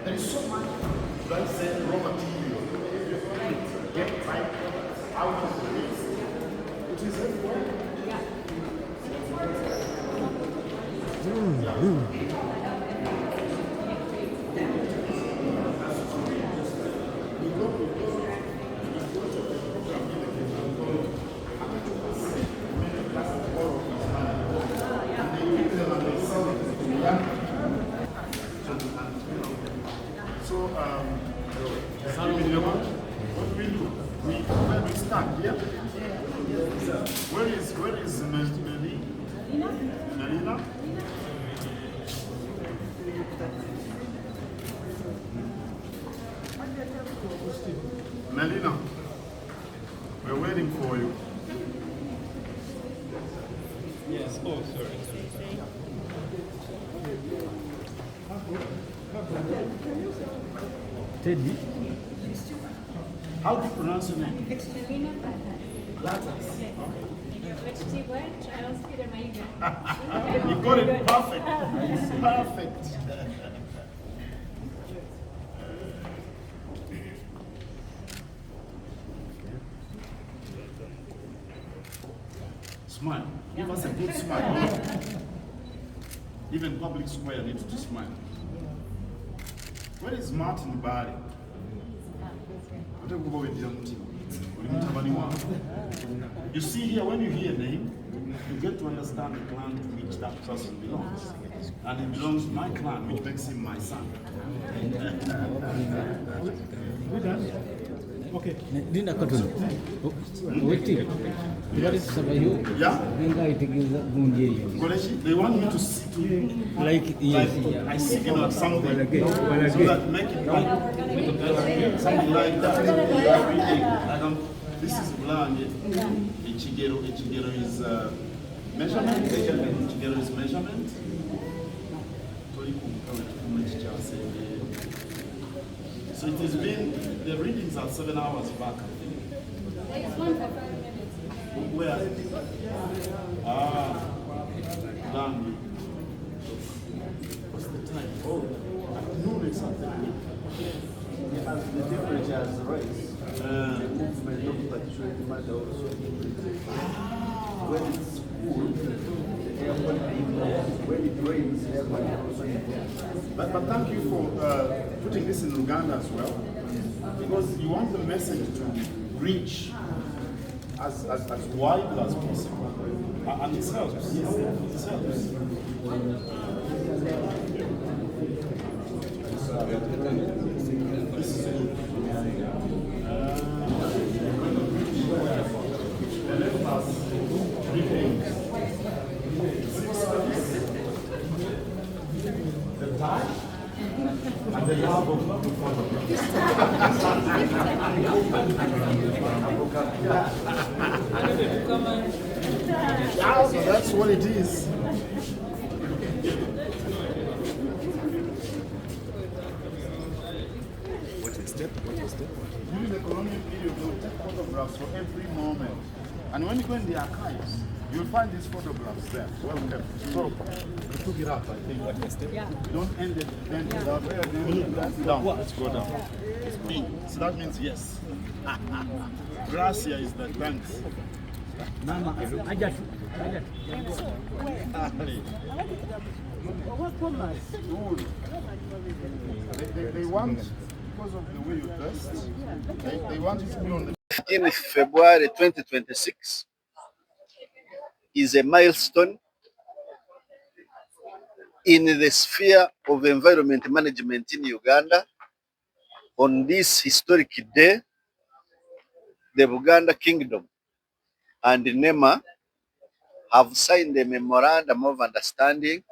There is so much, let's say, raw material. Get right out of the waste. It is everywhere. So, what do we do? We start here. Where is Melina? Melina, we're waiting for you. Yes. Oh, sorry. Teddy. How do you pronounce your name? You got it perfect. Perfect. Smile. Give us a good smile. Even public square needs to smile. Where is Martin Barry? You see here, when you hear a name, you get to understand the clan to which that person belongs. And it belongs to my clan, which makes him my son. Okay. Didn't I cut on? Wait. Yeah? They want me to sit Like, yes. I sit on something so that make it like something like that. This is blind. Ichigero is measurement. Ichigero is measurement. So it has been, the readings are 7 hours back, I think. There is one for 5 minutes. Where? Land. What's the time? Oh, noon exactly. As the temperature has raised, the movement of the matter also increases. When it's cool, the air quality improves. When it rains, the air quality also improves. But thank you for putting this in Uganda as well, because you want the message to reach as wide as possible. And it helps. Yes, it helps. This is good. The time and the love of God before so that's what it is. During the colonial period, they would take photographs for every moment. And when you go in the archives, you'll find these photographs there. Well kept. So, you took it up, I think. Yeah. Don't end it then without down. Let's go down. So that means yes. Gracia is the thanks. Mama, I just. They want, because of the way you dressed, they want you to be on the 15th February 2026 is a milestone in the sphere of environment management in Uganda. On this historic day, the Buganda Kingdom and NEMA have signed a memorandum of understanding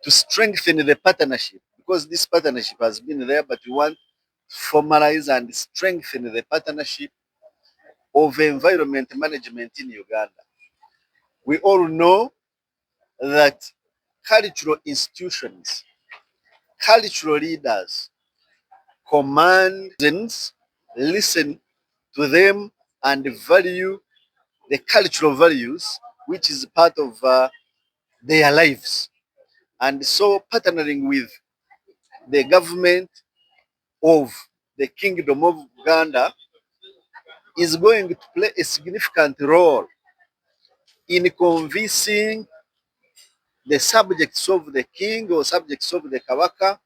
to strengthen the partnership, because this partnership has been there, but we want to formalize and strengthen the partnership of environment management in Uganda. We all know that cultural institutions, cultural leaders command, listen to them and value the cultural values, which is part of their lives. And so partnering with the government of the Kingdom of Uganda is going to play a significant role in convincing the subjects of the king or subjects of the Kabaka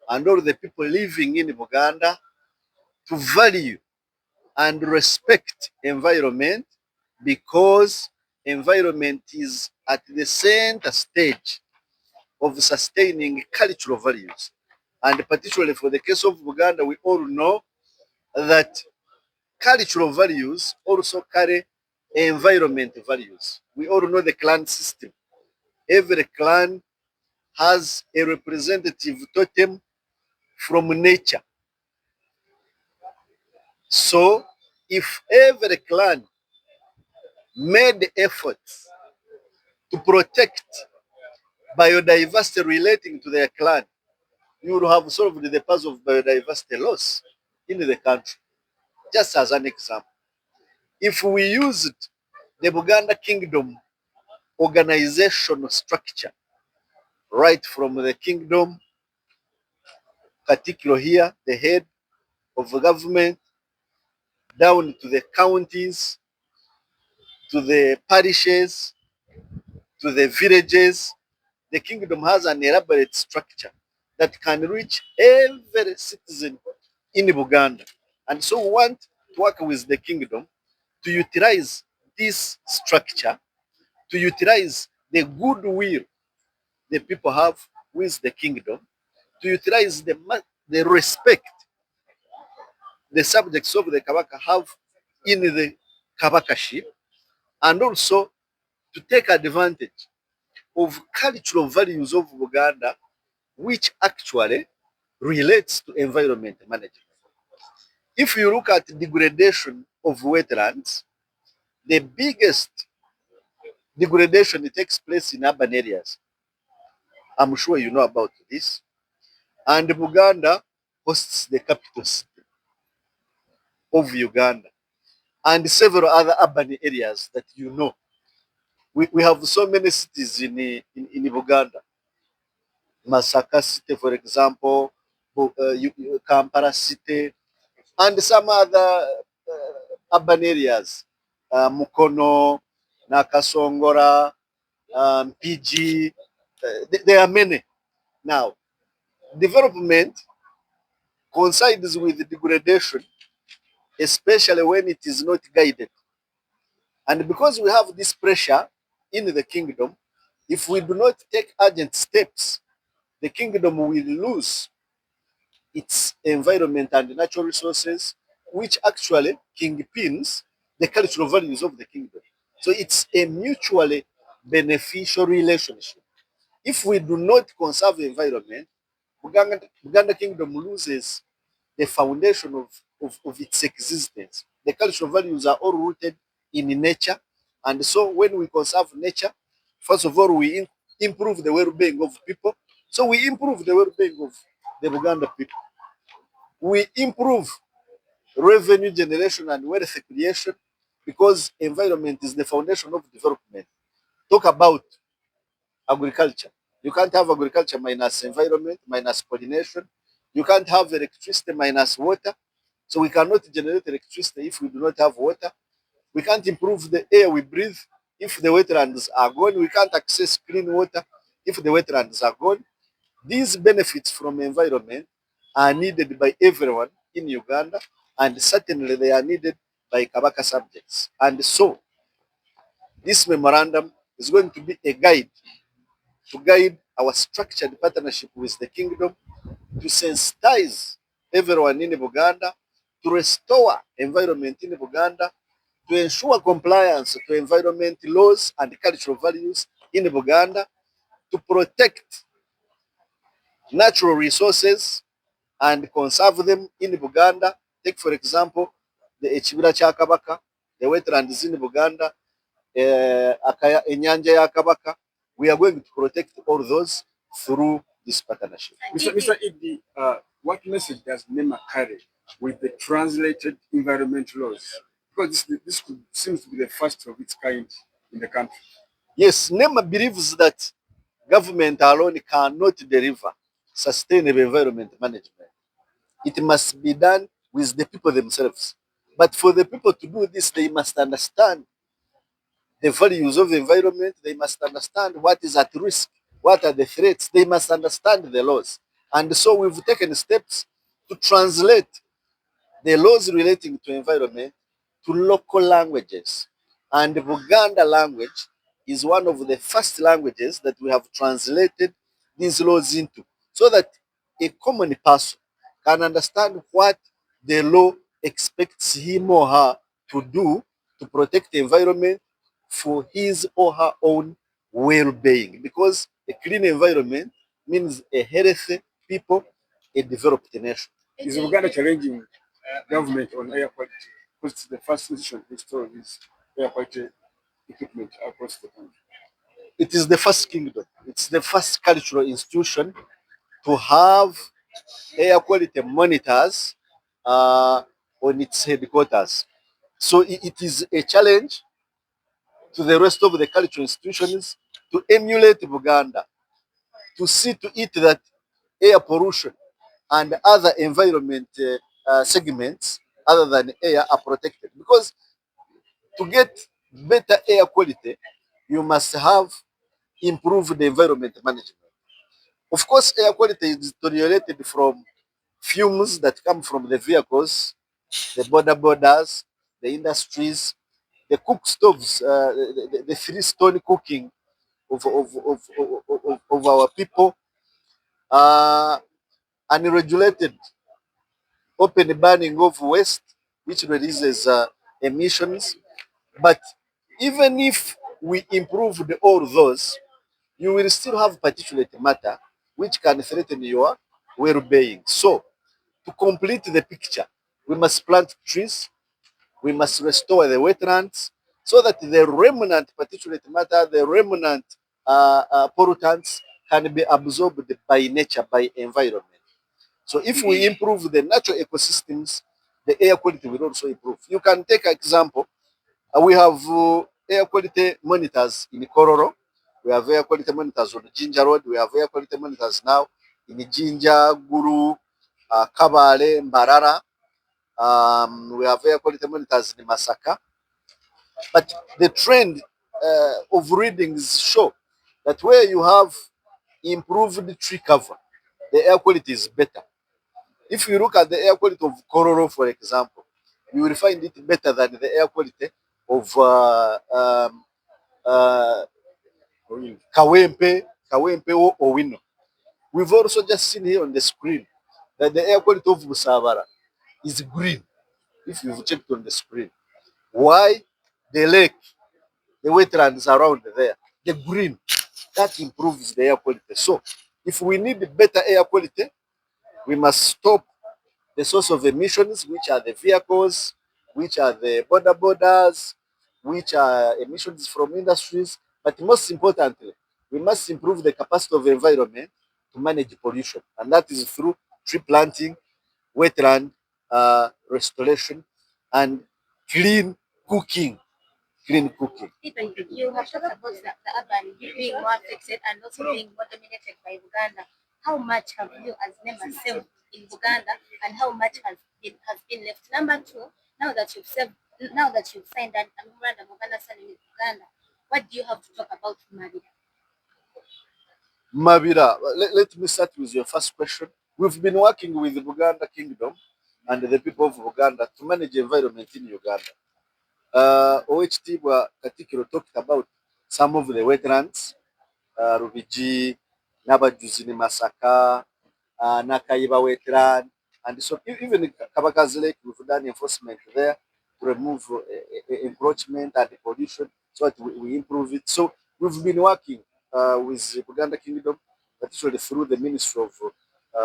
and all the people living in Uganda to value and respect environment, because environment is at the center stage of sustaining cultural values. And particularly for the case of Uganda, we all know that cultural values also carry environment values. We all know the clan system. Every clan has a representative totem from nature. So if every clan made efforts to protect biodiversity relating to their clan, you will have solved the puzzle of biodiversity loss in the country. Just as an example, if we used the Buganda Kingdom organizational structure, right from the kingdom, particular here, the head of the government, down to the counties, to the parishes, to the villages, the kingdom has an elaborate structure that can reach every citizen in Buganda. And so we want to work with the kingdom to utilize this structure, to utilize the goodwill the people have with the kingdom, to utilize the respect the subjects of the Kabaka have in the Kabakaship, and also to take advantage of cultural values of Uganda, which actually relates to environment management. If you look at degradation of wetlands, the biggest degradation takes place in urban areas. I'm sure you know about this. And Buganda hosts the capital city of Uganda and several other urban areas that you know. We have so many cities in Buganda. Masaka City, for example, Kampala City, and some other urban areas, Mukono, Nakasongora, PG. There are many. Now, development coincides with degradation, especially when it is not guided. And because we have this pressure in the kingdom, if we do not take urgent steps, the kingdom will lose its environment and natural resources, which actually kingpins the cultural values of the kingdom. So it's a mutually beneficial relationship. If we do not conserve the environment, Buganda Kingdom loses the foundation of its existence. The cultural values are all rooted in nature. And so when we conserve nature, first of all, we improve the well-being of people. So we improve the well-being of the Buganda people. We improve revenue generation and wealth creation, because environment is the foundation of development. Talk about agriculture. You can't have agriculture minus environment, minus pollination. You can't have electricity minus water. So we cannot generate electricity if we do not have water. We can't improve the air we breathe if the wetlands are gone. We can't access clean water if the wetlands are gone. These benefits from environment are needed by everyone in Uganda, and certainly they are needed by Kabaka subjects. And so this memorandum is going to be a guide to guide our structured partnership with the kingdom, to sensitize everyone in Uganda, to restore environment in Uganda, to ensure compliance to environment laws and cultural values in Uganda, to protect natural resources and conserve them in Uganda. Take, for example, the Ekibira kya Kabaka, the wetlands in Uganda, Enyanja ya Kabaka. We are going to protect all those through this partnership. Mr. Idi, what message does NEMA carry with the translated environment laws? Because this seems to be the first of its kind in the country. Yes, NEMA believes that government alone cannot deliver sustainable environment management, it must be done with the people themselves. But for the people to do this, they must understand the values of the environment, they must understand what is at risk, what are the threats, they must understand the laws. And so we've taken steps to translate the laws relating to environment to local languages. And the Buganda language is one of the first languages that we have translated these laws into, so that a common person can understand what the law expects him or her to do to protect the environment for his or her own well-being. Because a clean environment means a healthy people, a developed nation. Is Uganda challenging government on air quality? Because it's the first institution to install this air quality equipment across the country. It is the first kingdom. It's the first cultural institution to have air quality monitors on its headquarters. So it is a challenge to the rest of the cultural institutions to emulate Buganda, to see to it that air pollution and other environment segments other than air are protected. Because to get better air quality, you must have improved environment management. Of course, air quality is tolerated from fumes that come from the vehicles, the border borders, the industries, the cook stoves, the three-stone cooking of our people, uh, unregulated open burning of waste, which releases emissions. But even if we improved all those, you will still have particulate matter which can threaten your well-being. So, to complete the picture, we must plant trees, we must restore the wetlands so that the remnant particulate matter, the remnant pollutants can be absorbed by nature, by environment. So if we improve the natural ecosystems, the air quality will also improve. You can take an example. We have air quality monitors in Kororo. We have air quality monitors on Jinja Road. We have air quality monitors now in Jinja, Guru, Kabale, Mbarara. We have air quality monitors in Masaka. But the trend of readings show that where you have improved tree cover, the air quality is better. If you look at the air quality of Kororo, for example, you will find it better than the air quality of uh, Kawempe or Owino. We've also just seen here on the screen that the air quality of Busabara is green, if you've checked on the screen. Why? The lake, the wetlands around there, the green, that improves the air quality. So if we need better air quality, we must stop the source of emissions, which are the vehicles, which are the border borders, which are emissions from industries. But most importantly, we must improve the capacity of the environment to manage pollution. And that is through tree planting, wetland restoration, and clean cooking. Clean cooking. You have talked about the urban being more affected and also being more dominated by Uganda. How much have you as NEMA saved in Uganda and how much has been left? Number two, now that you've signed a memorandum of understanding with Uganda, what do you have to talk about Mali? Mabira, let me start with your first question. We've been working with the Buganda Kingdom and the people of Uganda to manage environment in Uganda. OHT Katikiro talked about some of the wetlands, Rubiji, Nabajuzi, Masaka, Nakaiba wetland, and so even Kabakazi Lake, we've done enforcement there to remove encroachment and pollution so that we improve it. So we've been working with the Buganda Kingdom, particularly through the Ministry of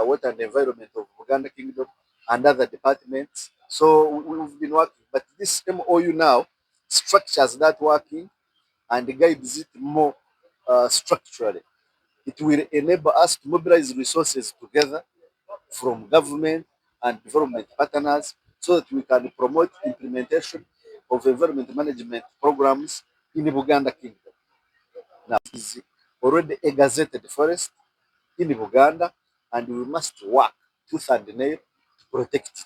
Water and Environment of Buganda Kingdom and other departments. So we've been working, but this MOU now structures that working and guides it more structurally. It will enable us to mobilize resources together from government and development partners so that we can promote implementation of environment management programs in the Buganda Kingdom. Now, it is already a gazetted forest in Buganda, and we must work tooth and nail to protect it.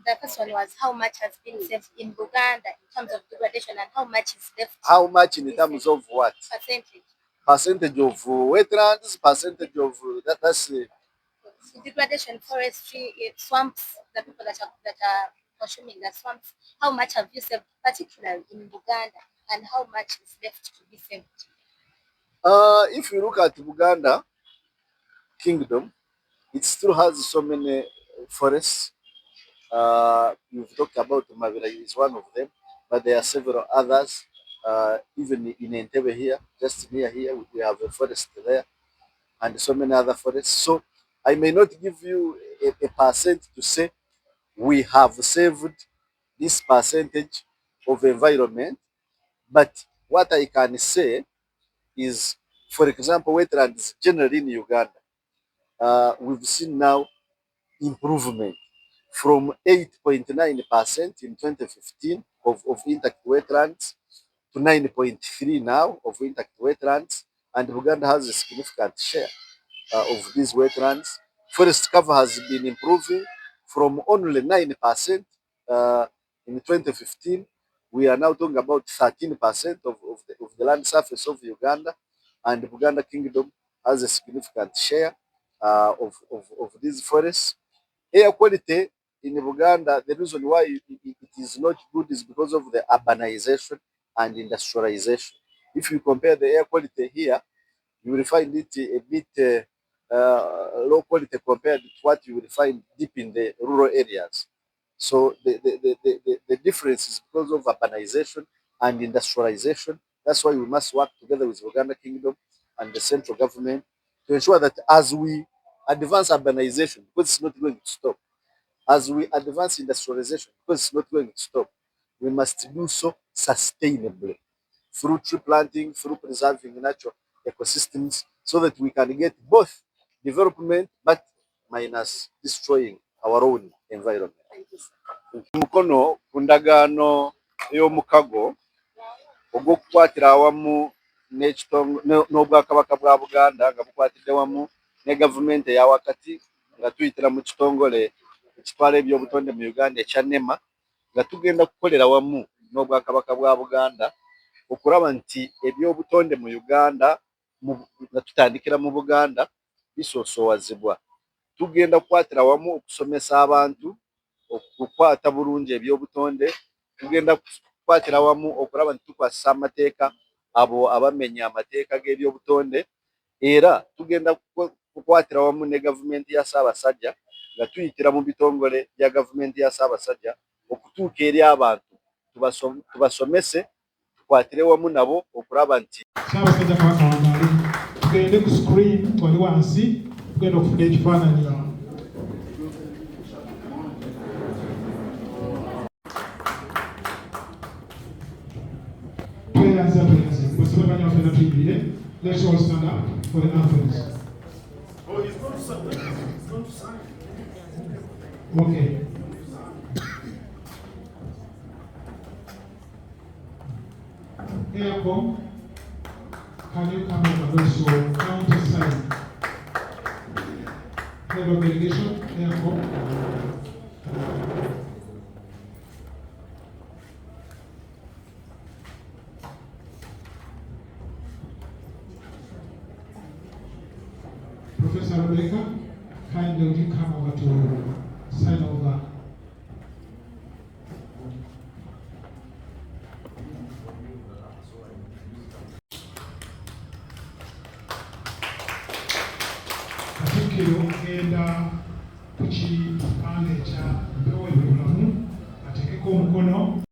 The first one was how much has been saved in Buganda in terms of degradation and how much is left. How much in terms of what? Percentage. Percentage of wetlands, percentage of that's degradation, forestry, swamps, the people that are consuming the swamps. How much have you saved, particularly in Buganda, and how much is left to be saved? If you look at Buganda Kingdom, it still has so many forests. You've talked about Mavira is one of them, but there are several others. Even in Entebbe here, just near here, we have a forest there, and so many other forests. So I may not give you a percent to say we have saved this percentage of environment, but what I can say is, for example, wetlands generally in Uganda, we've seen now improvement from 8.9% in 2015 of intact wetlands to 9.3 now of intact wetlands, and Uganda has a significant share of these wetlands. Forest cover has been improving from only 9% in 2015. We are now talking about 13% of the land surface of Uganda, and Uganda Kingdom has a significant share of these forests. Air quality in Uganda, the reason why it is not good is because of the urbanization and industrialization. If you compare the air quality here, you will find it a bit low quality compared to what you will find deep in the rural areas. So the difference is because of urbanization and industrialization. That's why we must work together with Uganda Kingdom and the central government to ensure that as we advance urbanization, because it's not going to stop, as we advance industrialization, because it's not going to stop, we must do so sustainably through tree planting, through preserving natural ecosystems, so that we can get both development but minus destroying our own environment. Omukono ku ndagaano ey'omukago ogw'okukwatira awamu n'obwakabaka bwa Buganda nga bukwatidde wamu ne gavumenti eya wakati nga tuyitira mu kitongole ekitwala ebyobutonde mu Uganda ekya NEMA, nga tugenda kukolera wamu n'obwakabaka bwa Buganda okulaba nti ebyobutonde mu Uganda nga tutandikira mu Buganda bisosoowazibwa. Tugenda kukwatira wamu okusomesa abantu okukwata bulungi ebyobutonde. Tugenda kukwatira wamu okulaba nti tukwasisa amateeka abo abamenya amateeka g'ebyobutonde, era tugenda kukwatira wamu ne gavumenti ya Ssaabasajja nga tuyitira mu bitongole bya gavumenti ya Ssaabasajja okutuuka eri abantu tubasomese, tukwatire wamu nabo okulaba nti Ssaabasajja Kabaka wange tugende ku screen wali wansi, tugenda okufuna ekifaananyi. Let's all stand up for the anthems. Oh, he's going to sign. He's going to sign. Okay. Aircom, can you come over and also countersign? Head of delegation, Aircom. Professor Rebecca, kindly would you come over to sign over? Katikkiro agenda ku kipande ekya mpewo ebibulamu ateekeko omukono